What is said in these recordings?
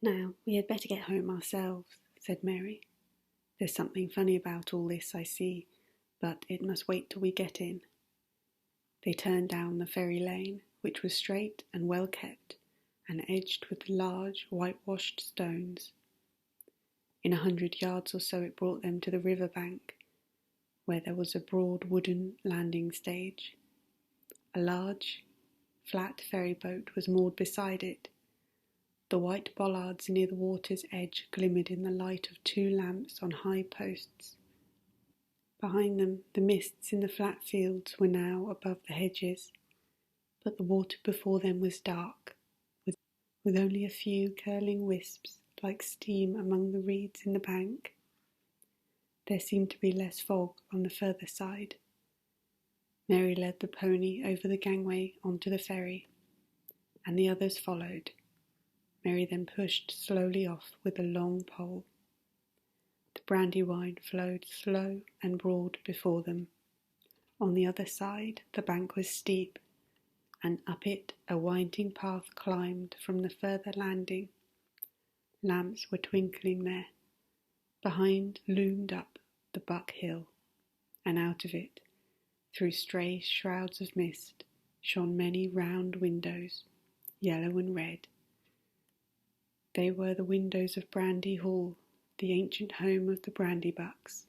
"Now, we had better get home ourselves," said Mary. "There's something funny about all this, I see, but it must wait till we get in." They turned down the ferry lane, which was straight and well kept, and edged with large whitewashed stones. In 100 yards or so it brought them to the river bank, where there was a broad wooden landing stage. A large, flat ferry boat was moored beside it. The white bollards near the water's edge glimmered in the light of 2 lamps on high posts. Behind them, the mists in the flat fields were now above the hedges, but the water before them was dark, with only a few curling wisps like steam among the reeds in the bank. There seemed to be less fog on the further side. Mary led the pony over the gangway onto the ferry, and the others followed. Mary then pushed slowly off with a long pole. The Brandywine flowed slow and broad before them. On the other side the bank was steep, and up it a winding path climbed from the further landing. Lamps were twinkling there. Behind loomed up the Buck Hill, and out of it, through stray shrouds of mist, shone many round windows, yellow and red. They were the windows of Brandy Hall, the ancient home of the Brandybucks.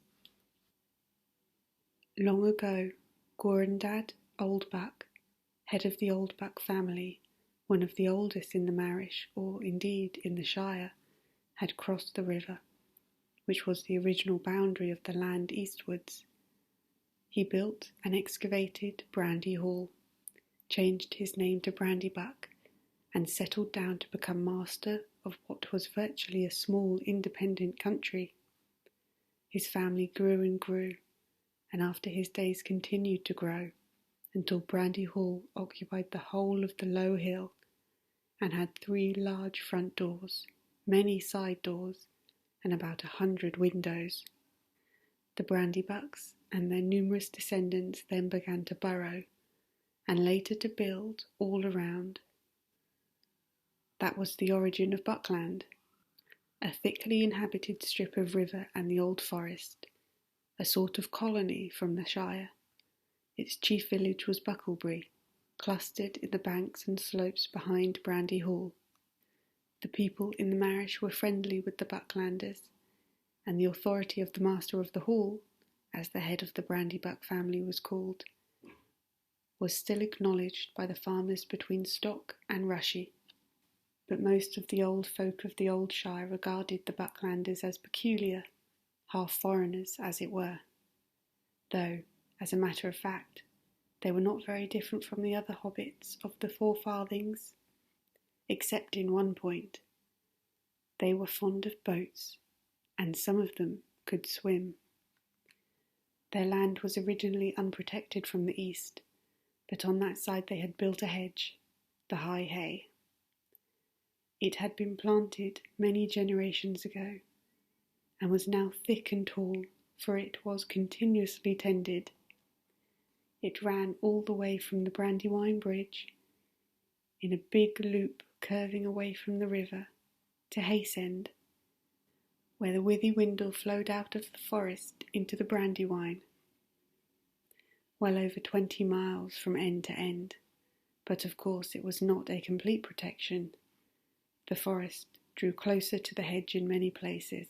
Long ago, Gorandad Oldbuck, head of the Oldbuck family, one of the oldest in the Marish, or indeed in the Shire, had crossed the river, which was the original boundary of the land eastwards. He built and excavated Brandy Hall, changed his name to Brandybuck, and settled down to become master of what was virtually a small independent country. His family grew and grew, and after his days continued to grow, until Brandy Hall occupied the whole of the low hill, and had 3 large front doors, many side doors, and about 100 windows. The Brandybucks and their numerous descendants then began to burrow, and later to build all around. That was the origin of Buckland, a thickly inhabited strip of river and the old forest, a sort of colony from the Shire. Its chief village was Bucklebury, clustered in the banks and slopes behind Brandy Hall. The people in the Marish were friendly with the Bucklanders, and the authority of the master of the hall, as the head of the Brandybuck family was called, was still acknowledged by the farmers between Stock and Rushy. But most of the old folk of the old shire regarded the Bucklanders as peculiar, half foreigners as it were, though, as a matter of fact, they were not very different from the other hobbits of the Four Farthings, except in one point. They were fond of boats, and some of them could swim. Their land was originally unprotected from the east, but on that side they had built a hedge, the High Hay. It had been planted many generations ago, and was now thick and tall, for it was continuously tended. It ran all the way from the Brandywine Bridge, in a big loop curving away from the river, to Haysend, where the Withywindle flowed out of the forest into the Brandywine. Well over 20 miles from end to end, but of course it was not a complete protection. The forest drew closer to the hedge in many places.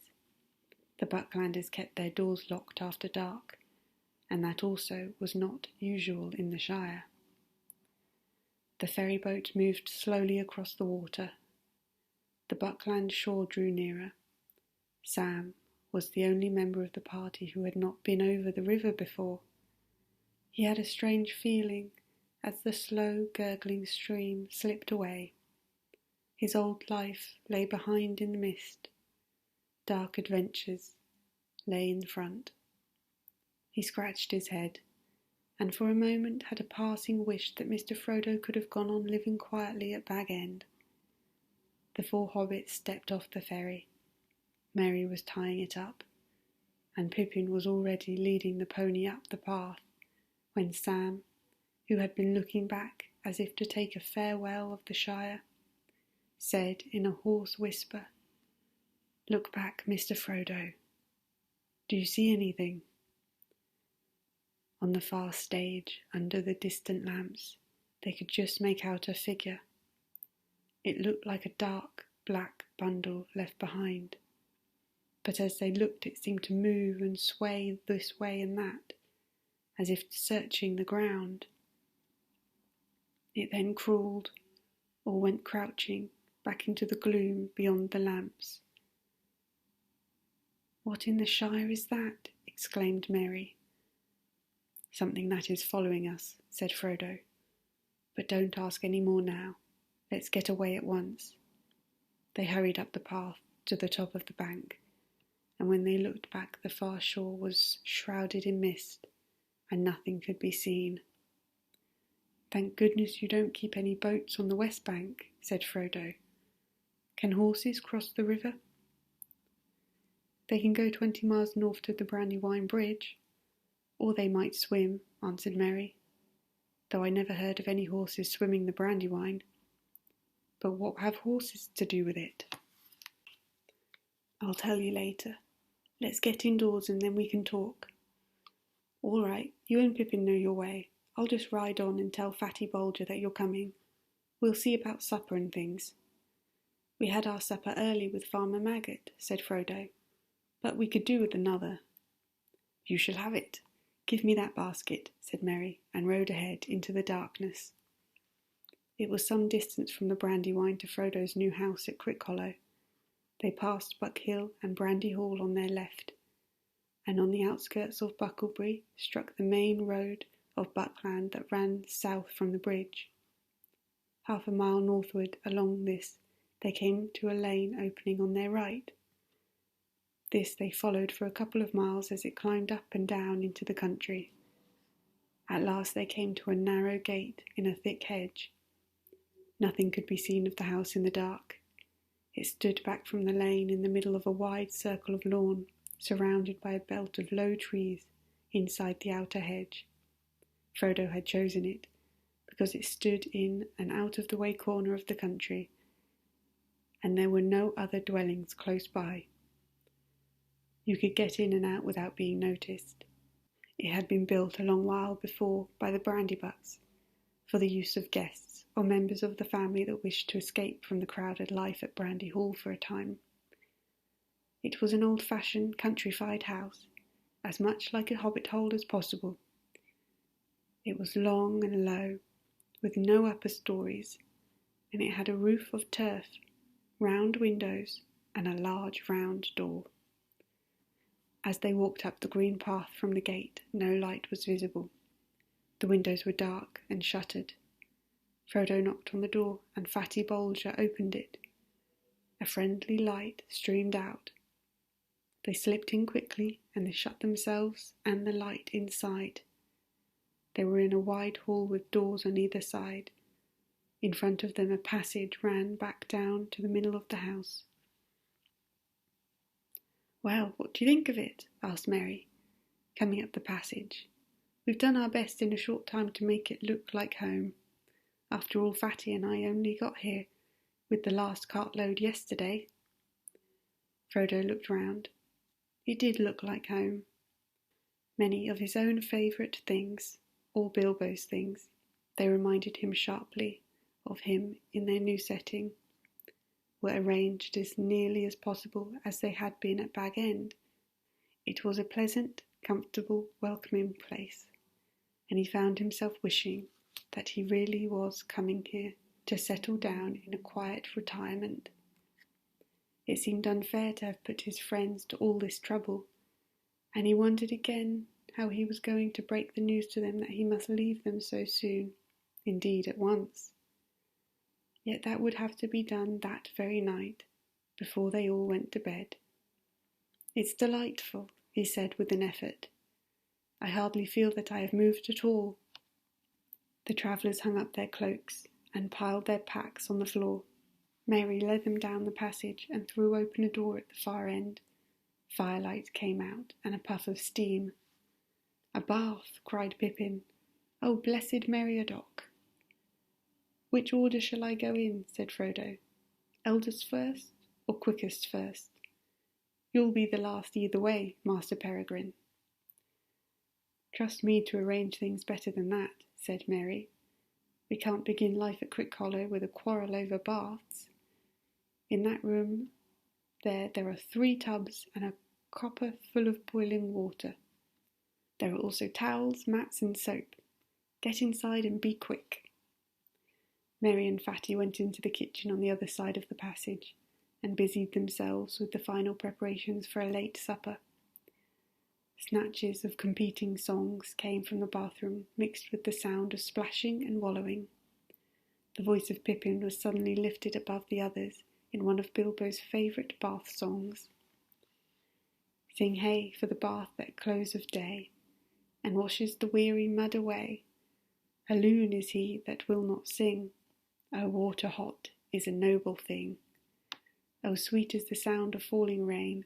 The Bucklanders kept their doors locked after dark, and that also was not usual in the Shire. The ferry boat moved slowly across the water. The Buckland shore drew nearer. Sam was the only member of the party who had not been over the river before. He had a strange feeling as the slow, gurgling stream slipped away. His old life lay behind in the mist. Dark adventures lay in front. He scratched his head, and for a moment had a passing wish that Mr. Frodo could have gone on living quietly at Bag End. The 4 hobbits stepped off the ferry. Merry was tying it up, and Pippin was already leading the pony up the path, when Sam, who had been looking back as if to take a farewell of the Shire, said in a hoarse whisper, "Look back, Mr. Frodo. Do you see anything?" On the far stage, under the distant lamps, they could just make out a figure. It looked like a dark, black bundle left behind. But as they looked, it seemed to move and sway this way and that, as if searching the ground. It then crawled, or went crouching, back into the gloom beyond the lamps. "What in the Shire is that?" exclaimed Merry. "Something that is following us," said Frodo. "But don't ask any more now. Let's get away at once." They hurried up the path to the top of the bank, and when they looked back, the far shore was shrouded in mist, and nothing could be seen. "Thank goodness you don't keep any boats on the west bank," said Frodo. "Can horses cross the river?" "They can go 20 miles north to the Brandywine Bridge, or they might swim," answered Merry, "though I never heard of any horses swimming the Brandywine. But what have horses to do with it?" "I'll tell you later. Let's get indoors and then we can talk." "All right, you and Pippin know your way. I'll just ride on and tell Fatty Bulger that you're coming. We'll see about supper and things." "We had our supper early with Farmer Maggot," said Frodo, "but we could do with another." "You shall have it. Give me that basket," said Merry, and rode ahead into the darkness. It was some distance from the Brandywine to Frodo's new house at Crickhollow. They passed Buck Hill and Brandy Hall on their left, and on the outskirts of Bucklebury struck the main road of Buckland that ran south from the bridge. Half a mile northward along this they came to a lane opening on their right. This they followed for a couple of miles as it climbed up and down into the country. At last they came to a narrow gate in a thick hedge. Nothing could be seen of the house in the dark. It stood back from the lane in the middle of a wide circle of lawn, surrounded by a belt of low trees inside the outer hedge. Frodo had chosen it because it stood in an out-of-the-way corner of the country, and there were no other dwellings close by. You could get in and out without being noticed. It had been built a long while before by the Brandybucks for the use of guests or members of the family that wished to escape from the crowded life at Brandy Hall for a time. It was an old-fashioned, countrified house, as much like a hobbit hole as possible. It was long and low, with no upper stories, and it had a roof of turf, round windows, and a large round door. As they walked up the green path from the gate, no light was visible. The windows were dark and shuttered. Frodo knocked on the door, and Fatty Bulger opened it. A friendly light streamed out. They slipped in quickly, and they shut themselves and the light inside. They were in a wide hall with doors on either side. In front of them a passage ran back down to the middle of the house. "Well, what do you think of it?" asked Merry, coming up the passage. "We've done our best in a short time to make it look like home. After all, Fatty and I only got here with the last cartload yesterday." Frodo looked round. It did look like home. Many of his own favourite things, all Bilbo's things, they reminded him sharply of him in their new setting, were arranged as nearly as possible as they had been at Bag End. It was a pleasant, comfortable, welcoming place, and he found himself wishing that he really was coming here to settle down in a quiet retirement. It seemed unfair to have put his friends to all this trouble, and he wondered again how he was going to break the news to them that he must leave them so soon, indeed at once. Yet that would have to be done that very night, before they all went to bed. "It's delightful," he said with an effort. "I hardly feel that I have moved at all." The travellers hung up their cloaks and piled their packs on the floor. Mary led them down the passage and threw open a door at the far end. Firelight came out and a puff of steam. "A bath!" cried Pippin. "Oh, blessed Meriadoc!" "Which order shall I go in?" said Frodo. Eldest first, or quickest first? You'll be the last either way, Master Peregrine. Trust me to arrange things better than that, said Mary. We can't begin life at Crickhollow with a quarrel over baths. In that room there are 3 tubs and a copper full of boiling water. There are also towels, mats and soap. Get inside and be quick. Mary and Fatty went into the kitchen on the other side of the passage and busied themselves with the final preparations for a late supper. Snatches of competing songs came from the bathroom, mixed with the sound of splashing and wallowing. The voice of Pippin was suddenly lifted above the others in one of Bilbo's favourite bath songs. Sing hey for the bath at close of day, and washes the weary mud away. A loon is he that will not sing. O water hot is a noble thing. O sweet is the sound of falling rain,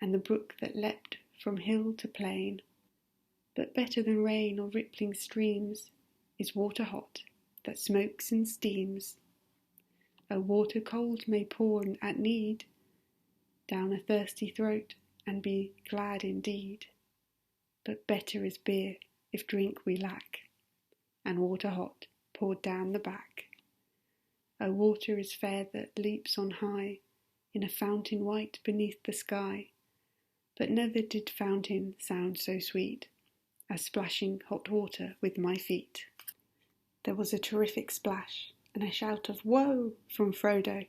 and the brook that leapt from hill to plain. But better than rain or rippling streams is water hot that smokes and steams. O water cold may pour at need down a thirsty throat and be glad indeed. But better is beer if drink we lack, and water hot poured down the back. O water is fair that leaps on high in a fountain white beneath the sky. But never did fountain sound so sweet as splashing hot water with my feet. There was a terrific splash and a shout of "Whoa!" from Frodo.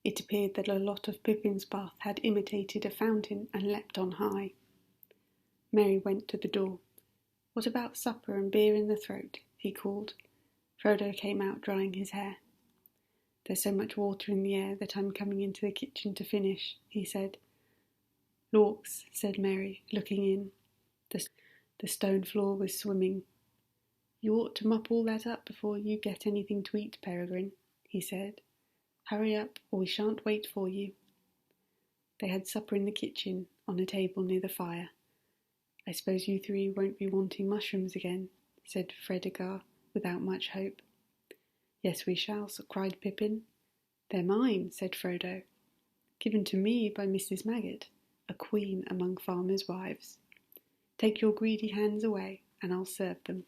It appeared that a lot of Pippin's bath had imitated a fountain and leapt on high. Merry went to the door. "What about supper and beer in the throat?" he called. Frodo came out drying his hair. "There's so much water in the air that I'm coming into the kitchen to finish," he said. "Lawks," said Mary, looking in. The stone floor was swimming. "You ought to mop all that up before you get anything to eat, Peregrine," he said. "Hurry up, or we shan't wait for you." They had supper in the kitchen, on a table near the fire. "I suppose you 3 won't be wanting mushrooms again," said Fredegar, without much hope. "Yes, we shall," cried Pippin. "They're mine," said Frodo. "Given to me by Mrs. Maggot, a queen among farmers' wives. Take your greedy hands away, and I'll serve them."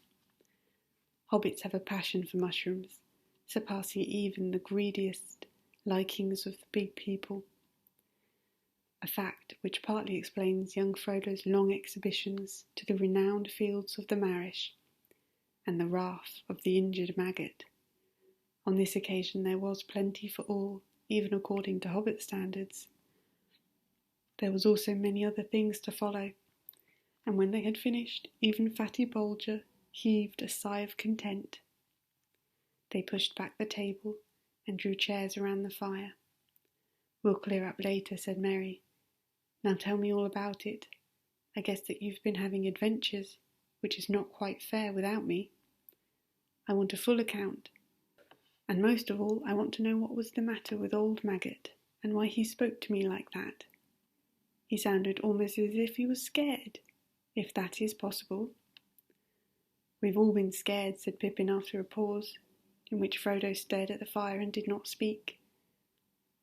Hobbits have a passion for mushrooms, surpassing even the greediest likings of the big people. A fact which partly explains young Frodo's long exhibitions to the renowned fields of the Marish, and the wrath of the injured maggot. On this occasion there was plenty for all, even according to Hobbit standards. There was also many other things to follow, and when they had finished, even Fatty Bolger heaved a sigh of content. They pushed back the table and drew chairs around the fire. "We'll clear up later," said Mary. "Now tell me all about it. I guess that you've been having adventures, which is not quite fair without me. I want a full account. And most of all, I want to know what was the matter with old Maggot, and why he spoke to me like that. He sounded almost as if he was scared, if that is possible." "We've all been scared," said Pippin after a pause, in which Frodo stared at the fire and did not speak.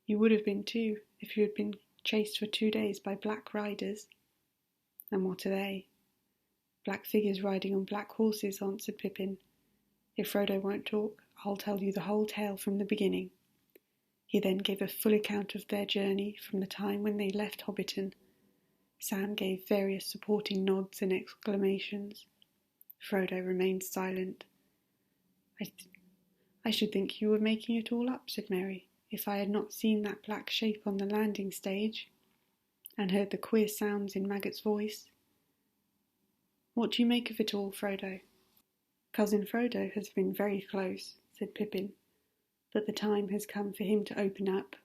"You would have been too, if you had been chased for 2 days by black riders." "And what are they?" "Black figures riding on black horses," answered Pippin. "If Frodo won't talk, I'll tell you the whole tale from the beginning." He then gave a full account of their journey from the time when they left Hobbiton. Sam gave various supporting nods and exclamations. Frodo remained silent. I should think you were making it all up," said Mary, "if I had not seen that black shape on the landing stage, and heard the queer sounds in Maggot's voice. What do you make of it all, Frodo?" "Cousin Frodo has been very close," said Pippin, "but the time has come for him to open up.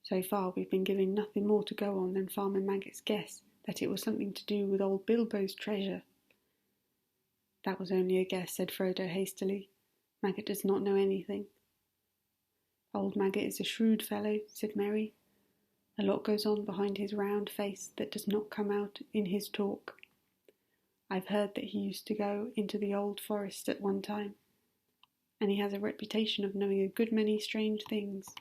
So far we've been given nothing more to go on than Farmer Maggot's guess that it was something to do with old Bilbo's treasure." "That was only a guess," said Frodo hastily. "Maggot does not know anything." "Old Maggot is a shrewd fellow," said Merry. "A lot goes on behind his round face that does not come out in his talk. I've heard that he used to go into the old forest at one time, and he has a reputation of knowing a good many strange things.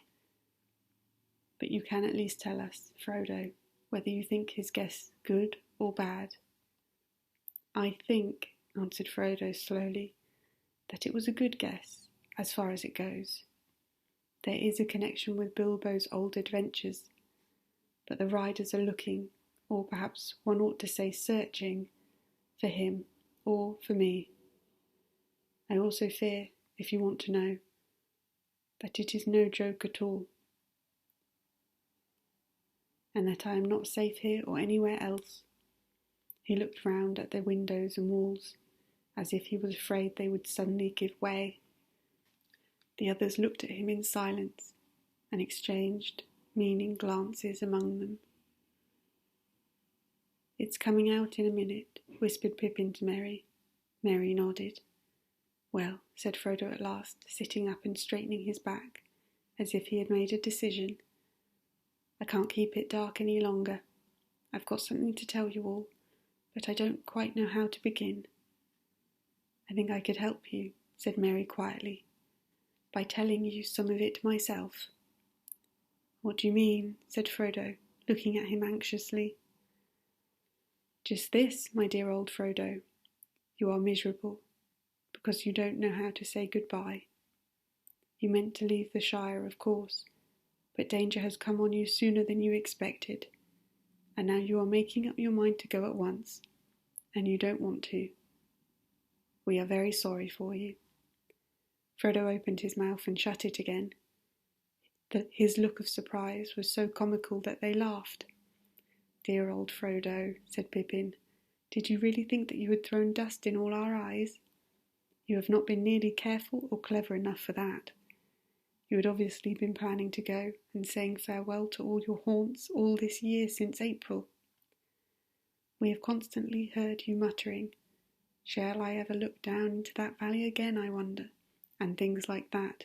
you can at least tell us, Frodo, whether you think his guess good or bad." "I think," answered Frodo slowly, "that it was a good guess, as far as it goes. There is a connection with Bilbo's old adventures, but the riders are looking, or perhaps one ought to say searching, for him, or for me. I also fear, if you want to know, that it is no joke at all, and that I am not safe here or anywhere else." He looked round at the windows and walls, as if he was afraid they would suddenly give way. The others looked at him in silence, and exchanged meaning glances among them. "It's coming out in a minute," whispered Pippin to Merry. Merry nodded. "Well," said Frodo at last, sitting up and straightening his back, as if he had made a decision, "I can't keep it dark any longer. I've got something to tell you all, but I don't quite know how to begin." "I think I could help you," said Merry quietly, "by telling you some of it myself." "What do you mean?" said Frodo, looking at him anxiously. "Just this, my dear old Frodo. You are miserable, because you don't know how to say goodbye. You meant to leave the Shire, of course, but danger has come on you sooner than you expected, and now you are making up your mind to go at once, and you don't want to. We are very sorry for you." Frodo opened his mouth and shut it again. His look of surprise was so comical that they laughed. "Dear old Frodo," said Pippin, "did you really think that you had thrown dust in all our eyes? You have not been nearly careful or clever enough for that. You had obviously been planning to go and saying farewell to all your haunts all this year since April. We have constantly heard you muttering, 'Shall I ever look down into that valley again, I wonder?' and things like that,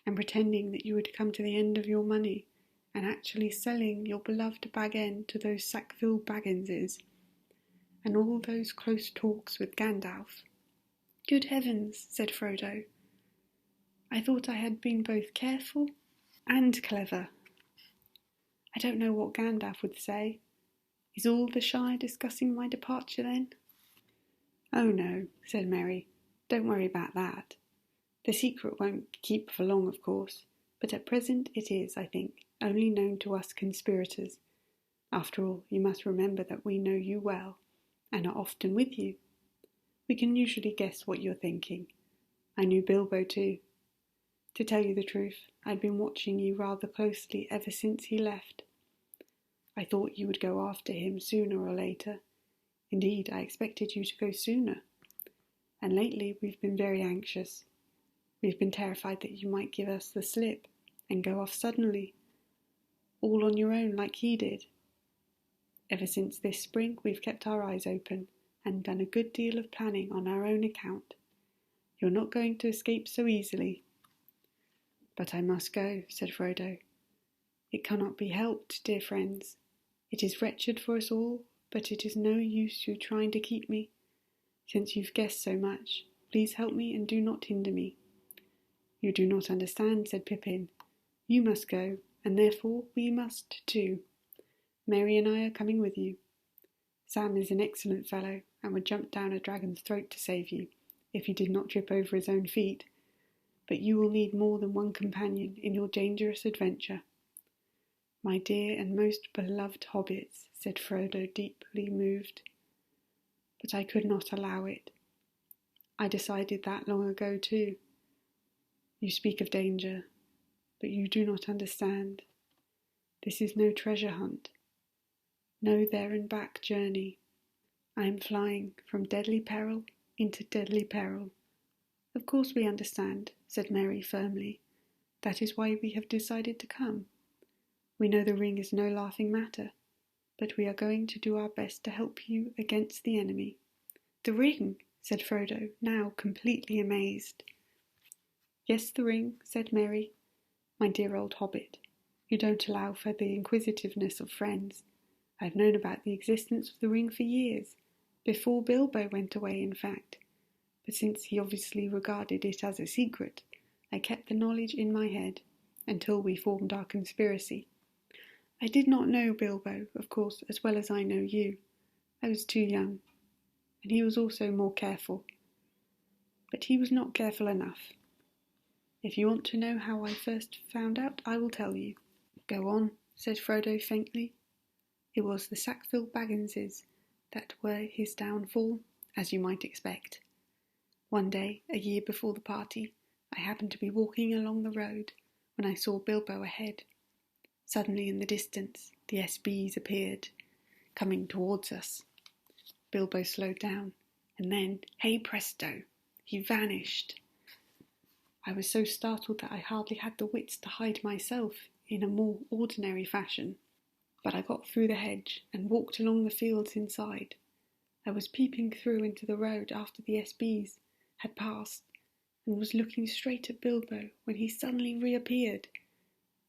and pretending that you had come to the end of your money, and actually selling your beloved Bag End to those Sackville Bagginses, and all those close talks with Gandalf." "Good heavens," said Frodo, "I thought I had been both careful and clever. I don't know what Gandalf would say. Is all the Shire discussing my departure then?" "Oh no," said Merry, "don't worry about that. The secret won't keep for long, of course, but at present it is, I think, only known to us conspirators. After all, you must remember that we know you well, and are often with you. We can usually guess what you're thinking. I knew Bilbo too. To tell you the truth, I'd been watching you rather closely ever since he left. I thought you would go after him sooner or later. Indeed, I expected you to go sooner. And lately we've been very anxious. We've been terrified that you might give us the slip and go off suddenly, all on your own like he did. Ever since this spring we've kept our eyes open and done a good deal of planning on our own account. You're not going to escape so easily." "But I must go," said Frodo. "It cannot be helped, dear friends. It is wretched for us all, but it is no use you trying to keep me. Since you've guessed so much, please help me and do not hinder me." "You do not understand," said Pippin. "You must go, and therefore we must too. Merry and I are coming with you. Sam is an excellent fellow, and would jump down a dragon's throat to save you, if he did not trip over his own feet. But you will need more than one companion in your dangerous adventure." "My dear and most beloved hobbits," said Frodo, deeply moved. "But I could not allow it. I decided that long ago too. You speak of danger, but you do not understand. This is no treasure hunt, no there and back journey. I am flying from deadly peril into deadly peril." "Of course we understand," said Merry firmly. "That is why we have decided to come. We know the ring is no laughing matter, but we are going to do our best to help you against the enemy." "The ring!" said Frodo, now completely amazed. "Yes, the ring," said Merry. "My dear old hobbit, you don't allow for the inquisitiveness of friends. I've known about the existence of the ring for years, before Bilbo went away, in fact. But since he obviously regarded it as a secret, I kept the knowledge in my head, until we formed our conspiracy. I did not know Bilbo, of course, as well as I know you. I was too young, and he was also more careful. But he was not careful enough. If you want to know how I first found out, I will tell you. Go on, said Frodo faintly. It was the Sackville Bagginses that were his downfall, as you might expect. One day, a year before the party, I happened to be walking along the road when I saw Bilbo ahead. Suddenly in the distance, the SBs appeared, coming towards us. Bilbo slowed down, and then, hey presto, he vanished. I was so startled that I hardly had the wits to hide myself in a more ordinary fashion. But I got through the hedge and walked along the fields inside. I was peeping through into the road after the SBs had passed, and was looking straight at Bilbo when he suddenly reappeared.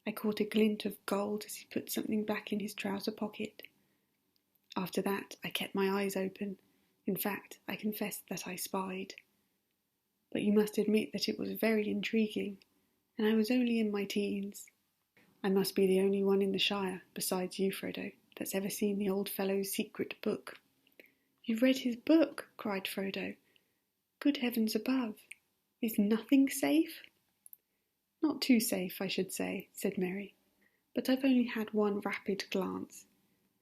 I caught a glint of gold as he put something back in his trouser pocket. After that, I kept my eyes open. In fact, I confessed that I spied. But you must admit that it was very intriguing, and I was only in my teens. I must be the only one in the Shire, besides you, Frodo, that's ever seen the old fellow's secret book. You've read his book, cried Frodo. Good heavens above! Is nothing safe? Not too safe, I should say, said Merry. But I've only had one rapid glance,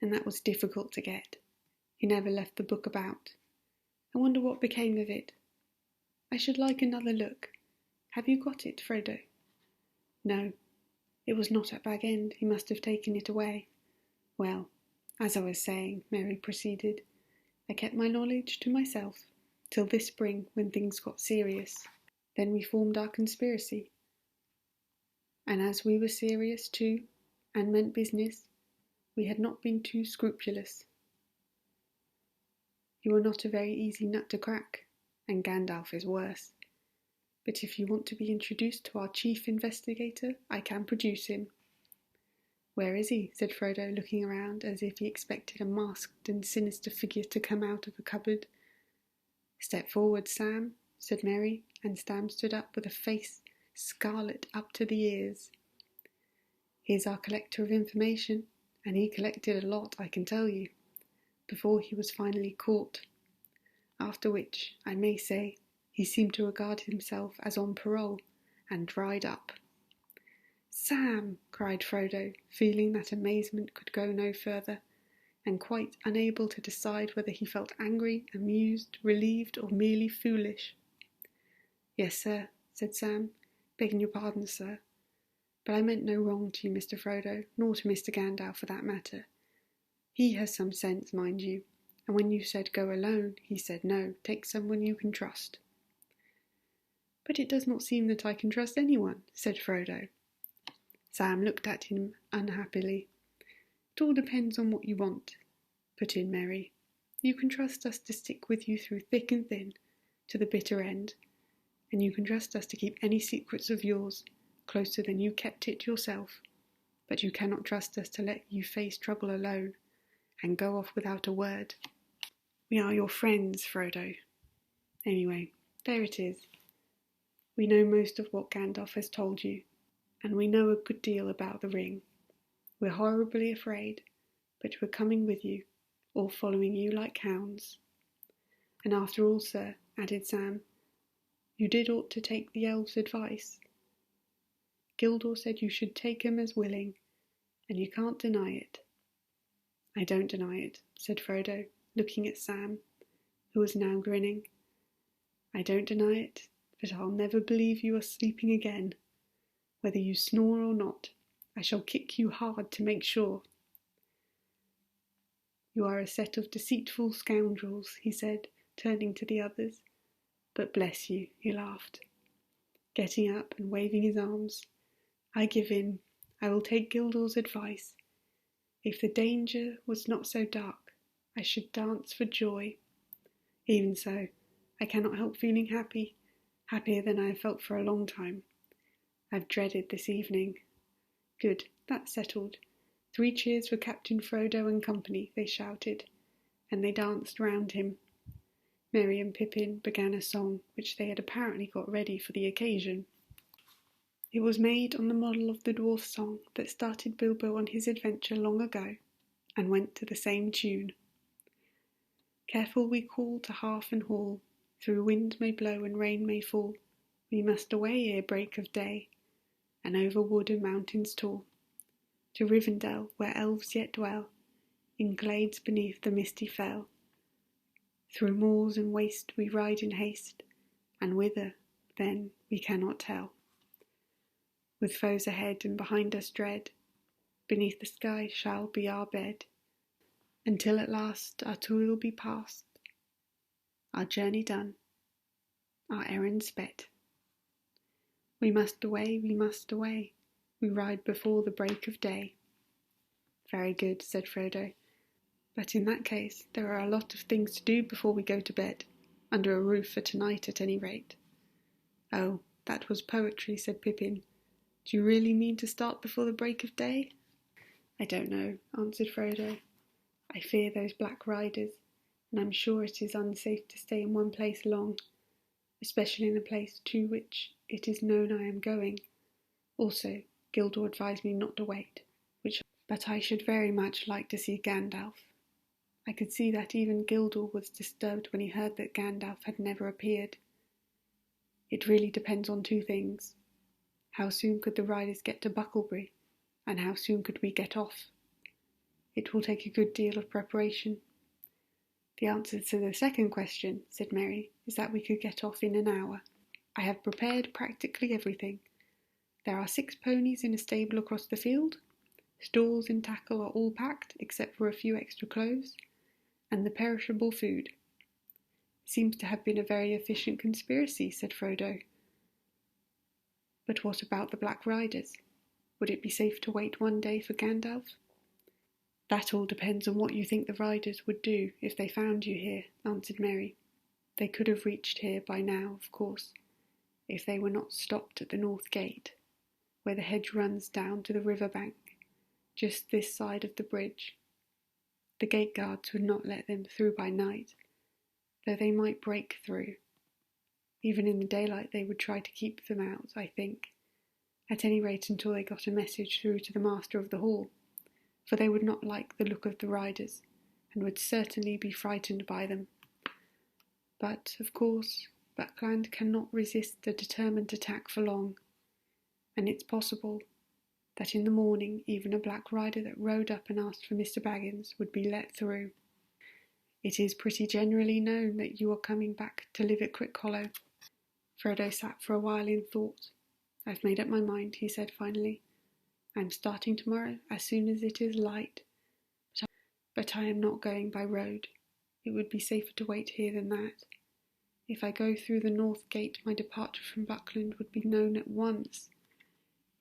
and that was difficult to get. He never left the book about. I wonder what became of it. I should like another look. Have you got it, Frodo? No. It was not at Bag End. He must have taken it away. Well, as I was saying, Merry proceeded, I kept my knowledge to myself till this spring when things got serious. Then we formed our conspiracy. And as we were serious too, and meant business, we had not been too scrupulous. You are not a very easy nut to crack, and Gandalf is worse. But if you want to be introduced to our chief investigator, I can produce him. Where is he? Said Frodo, looking around as if he expected a masked and sinister figure to come out of a cupboard. Step forward, Sam, said Merry, and Sam stood up with a face scarlet up to the ears. He's our collector of information, and he collected a lot, I can tell you, before he was finally caught. After which, I may say, he seemed to regard himself as on parole, and dried up. Sam, cried Frodo, feeling that amazement could go no further, and quite unable to decide whether he felt angry, amused, relieved, or merely foolish. Yes, sir, said Sam, begging your pardon, sir, but I meant no wrong to you, Mr. Frodo, nor to Mr. Gandalf for that matter. He has some sense, mind you, and when you said go alone, he said no, take someone you can trust. But it does not seem that I can trust anyone, said Frodo. Sam looked at him unhappily. It all depends on what you want, put in Merry. You can trust us to stick with you through thick and thin, to the bitter end, and you can trust us to keep any secrets of yours closer than you kept it yourself, but you cannot trust us to let you face trouble alone, and go off without a word. We are your friends, Frodo. Anyway, there it is. We know most of what Gandalf has told you, and we know a good deal about the ring. We're horribly afraid, but we're coming with you, or following you like hounds. And after all, sir, added Sam, you did ought to take the elves' advice. Gildor said you should take 'em as willing, and you can't deny it. I don't deny it, said Frodo, looking at Sam, who was now grinning. I don't deny it, but I'll never believe you are sleeping again. Whether you snore or not, I shall kick you hard to make sure. You are a set of deceitful scoundrels, he said, turning to the others. But bless you, he laughed, getting up and waving his arms. I give in. I will take Gildor's advice. If the danger was not so dark, I should dance for joy. Even so, I cannot help feeling happy, happier than I have felt for a long time. I've dreaded this evening. Good, that's settled. 3 cheers for Captain Frodo and company, they shouted, and they danced round him. Merry and Pippin began a song which they had apparently got ready for the occasion. It was made on the model of the dwarf song that started Bilbo on his adventure long ago, and went to the same tune. Careful we call to hearth and hall, through wind may blow and rain may fall, we must away ere break of day, and over wood and mountains tall, to Rivendell, where elves yet dwell, in glades beneath the misty fell. Through moors and waste we ride in haste, and whither, then, we cannot tell. With foes ahead and behind us dread, beneath the sky shall be our bed, until at last our toil be past, our journey done, our errand sped. We must away, we ride before the break of day. Very good, said Frodo, but in that case there are a lot of things to do before we go to bed, under a roof for tonight at any rate. Oh, that was poetry, said Pippin. Do you really mean to start before the break of day? I don't know, answered Frodo. I fear those black riders, and I'm sure it is unsafe to stay in one place long, especially in a place to which it is known I am going. Also, Gildor advised me not to wait, but I should very much like to see Gandalf. I could see that even Gildor was disturbed when he heard that Gandalf had never appeared. It really depends on two things. How soon could the riders get to Bucklebury, and how soon could we get off? It will take a good deal of preparation. The answer to the second question, said Merry, is that we could get off in an hour. I have prepared practically everything. There are 6 ponies in a stable across the field. Stores and tackle are all packed, except for a few extra clothes, and the perishable food. Seems to have been a very efficient conspiracy, said Frodo. But what about the Black Riders? Would it be safe to wait one day for Gandalf? That all depends on what you think the riders would do if they found you here, answered Merry. They could have reached here by now, of course, if they were not stopped at the North Gate, where the hedge runs down to the river bank, just this side of the bridge. The gate guards would not let them through by night, though they might break through. Even in the daylight they would try to keep them out, I think, at any rate until they got a message through to the master of the hall, for they would not like the look of the riders, and would certainly be frightened by them. But, of course, Buckland cannot resist a determined attack for long, and it's possible that in the morning even a black rider that rode up and asked for Mr. Baggins would be let through. It is pretty generally known that you are coming back to live at Crickhollow. Frodo sat for a while in thought. I've made up my mind, he said finally. I'm starting tomorrow as soon as it is light. But I am not going by road. It would be safer to wait here than that. If I go through the North Gate, my departure from Buckland would be known at once,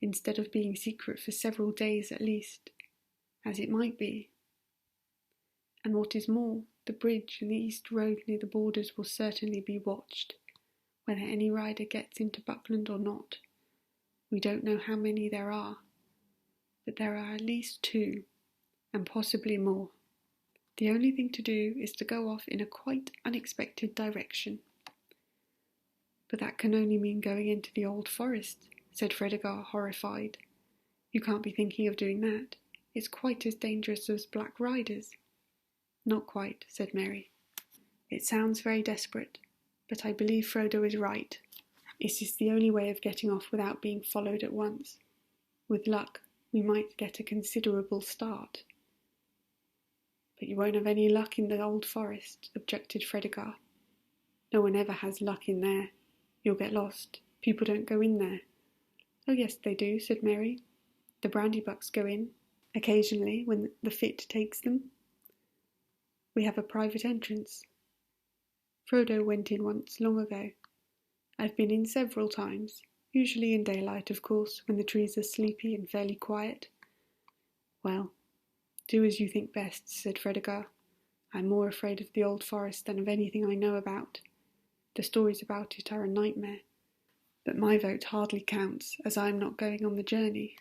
instead of being secret for several days at least, as it might be. And what is more, the bridge and the east road near the borders will certainly be watched, whether any rider gets into Buckland or not. We don't know how many there are, but there are at least 2, and possibly more. The only thing to do is to go off in a quite unexpected direction. But that can only mean going into the old forest, said Fredegar, horrified. You can't be thinking of doing that. It's quite as dangerous as black riders. Not quite, said Merry. It sounds very desperate, but I believe Frodo is right. It is the only way of getting off without being followed at once. With luck, we might get a considerable start. But you won't have any luck in the old forest, objected Fredegar. No one ever has luck in there. You'll get lost. People don't go in there. Oh yes, they do, said Merry. The Brandybucks go in, occasionally, when the fit takes them. We have a private entrance. Frodo went in once, long ago. I've been in several times, usually in daylight, of course, when the trees are sleepy and fairly quiet. Well, do as you think best, said Fredegar. I'm more afraid of the old forest than of anything I know about. The stories about it are a nightmare. But my vote hardly counts, as I am not going on the journey.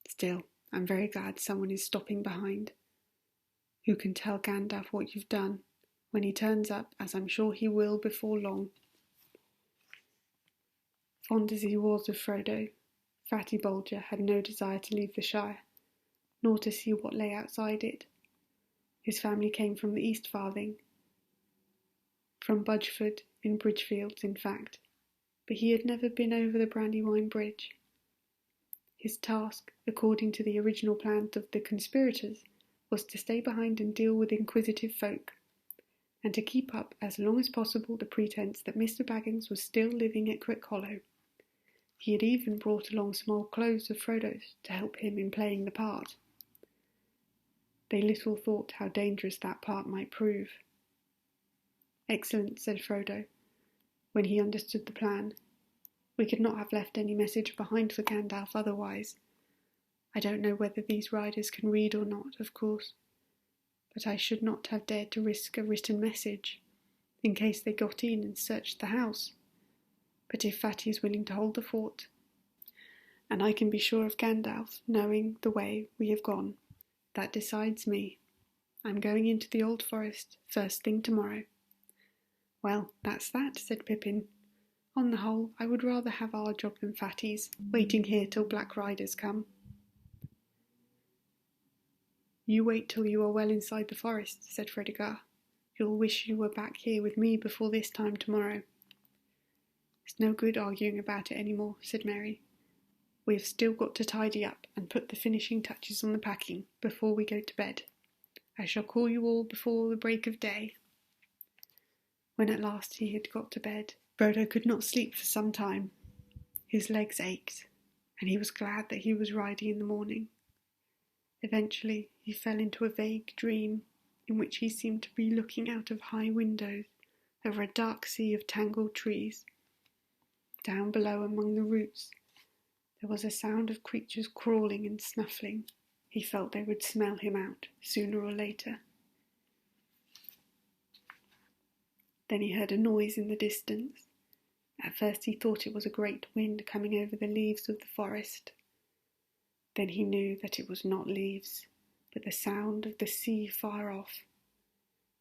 Still, I'm very glad someone is stopping behind. Who can tell Gandalf what you've done, when he turns up, as I'm sure he will before long. Fond as he was of Frodo, Fatty Bulger had no desire to leave the Shire, nor to see what lay outside it. His family came from the East Farthing, from Budgeford in Bridgefields, in fact, but he had never been over the Brandywine Bridge. His task, according to the original plans of the conspirators, was to stay behind and deal with inquisitive folk, and to keep up as long as possible the pretence that Mr. Baggins was still living at Crick Hollow. He had even brought along small clothes of Frodo's to help him in playing the part. They little thought how dangerous that part might prove. "Excellent," said Frodo, when he understood the plan. "We could not have left any message behind for Gandalf otherwise. I don't know whether these riders can read or not, of course, but I should not have dared to risk a written message, in case they got in and searched the house. But if Fatty is willing to hold the fort, and I can be sure of Gandalf knowing the way we have gone, that decides me. I'm going into the Old Forest first thing tomorrow." "Well, that's that," said Pippin. "On the whole, I would rather have our job than Fatty's, waiting here till Black Riders come." "You wait till you are well inside the forest," said Fredegar. "You'll wish you were back here with me before this time tomorrow." "It's no good arguing about it any more," said Merry. "We have still got to tidy up and put the finishing touches on the packing before we go to bed. I shall call you all before the break of day." When at last he had got to bed, Frodo could not sleep for some time. His legs ached, and he was glad that he was riding in the morning. Eventually he fell into a vague dream, in which he seemed to be looking out of high windows over a dark sea of tangled trees. Down below among the roots there was a sound of creatures crawling and snuffling. He felt they would smell him out sooner or later. Then he heard a noise in the distance. At first he thought it was a great wind coming over the leaves of the forest. Then he knew that it was not leaves, but the sound of the sea far off,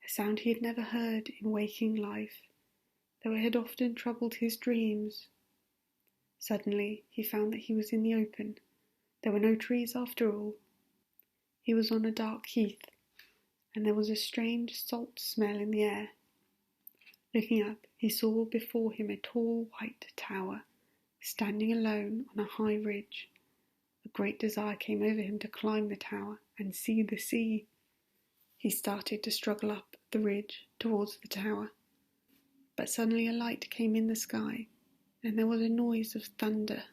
a sound he had never heard in waking life, though it had often troubled his dreams. Suddenly he found that he was in the open. There were no trees after all. He was on a dark heath, and there was a strange salt smell in the air. Looking up, he saw before him a tall white tower, standing alone on a high ridge. A great desire came over him to climb the tower and see the sea. He started to struggle up the ridge towards the tower, but suddenly a light came in the sky, and there was a noise of thunder